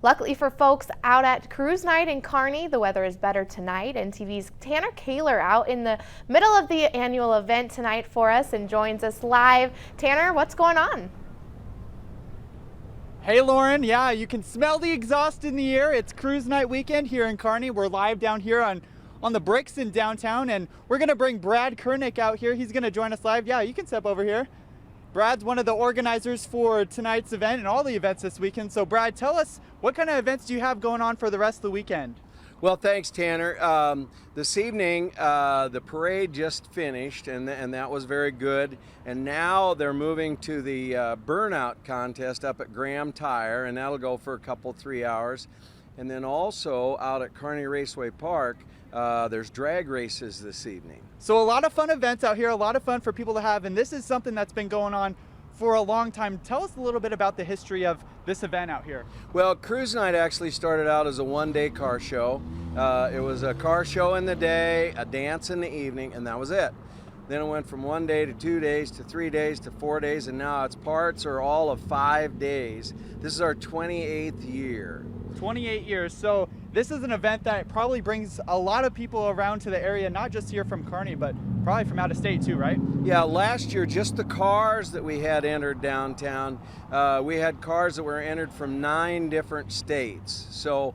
Luckily for folks out at Cruise Night in Kearney, the weather is better tonight. NTV's Tanner Kaler out in the middle of the annual event tonight for us and joins us live. Tanner, what's going on? Hey Lauren, yeah, you can smell the exhaust in the air. It's Cruise Night weekend here in Kearney. We're live down here on the bricks in downtown, and we're gonna bring Brad Kernick out here. He's gonna join us live. Yeah, you can step over here. Brad's one of the organizers for tonight's event and all the events this weekend. So Brad, tell us, what kind of events do you have going on for the rest of the weekend? Well, thanks, Tanner. This evening, the parade just finished, and that was very good. And now they're moving to the burnout contest up at Graham Tire, and that'll go for a couple, 3 hours. And then also out at Kearney Raceway Park, there's drag races this evening. So a lot of fun events out here, a lot of fun for people to have, and this is something that's been going on for a long time. Tell us a little bit about the history of this event out here. Well, Cruise Night actually started out as a one-day car show. It was a car show in the day, a dance in the evening, and that was it. Then it went from 1 day to 2 days to 3 days to 4 days, and now its parts are all of 5 days. This is our 28th year. 28 years. So this is an event that probably brings a lot of people around to the area, not just here from Kearney, but probably from out of state too, right? Yeah, last year, just the cars that we had entered downtown, we had cars that were entered from 9 different states. So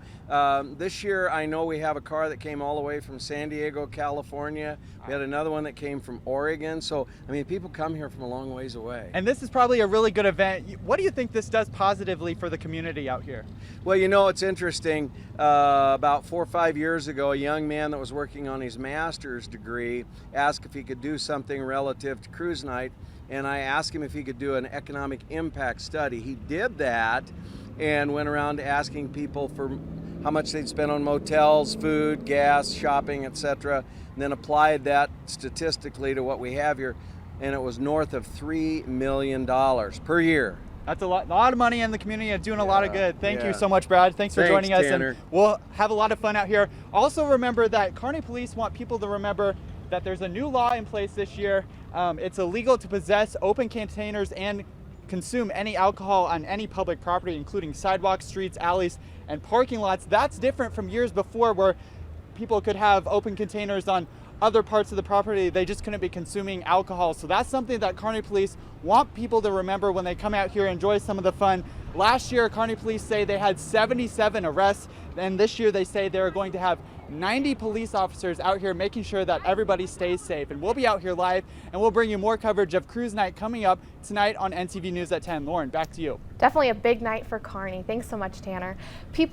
this year, I know we have a car that came all the way from San Diego, California. We had another one that came from Oregon. So, I mean, people come here from a long ways away. And this is probably a really good event. What do you think this does positively for the community out here? Well, you know, it's interesting. About 4 or 5 years ago, a young man that was working on his master's degree asked if he could do something relative to Cruise Night, and I asked him if he could do an economic impact study. He did that and went around asking people for how much they'd spend on motels, food, gas, shopping, etc., and then applied that statistically to what we have here, and it was north of $3 million per year. That's a lot of money in the community and doing a lot of good. Thank you so much, Brad. Thanks for joining us. Tanner. And we'll have a lot of fun out here. Also remember that Kearney Police want people to remember that there's a new law in place this year. It's illegal to possess open containers and consume any alcohol on any public property, including sidewalks, streets, alleys, and parking lots. That's different from years before where people could have open containers on other parts of the property. They just couldn't be consuming alcohol. So that's something that Kearney Police want people to remember when they come out here and enjoy some of the fun. Last year, Kearney Police say they had 77 arrests, and this year they say they're going to have 90 police officers out here making sure that everybody stays safe. And we'll be out here live, and we'll bring you more coverage of Cruise Night coming up tonight on NTV News at 10. Lauren, back to you. Definitely a big night for Kearney. Thanks so much, Tanner. People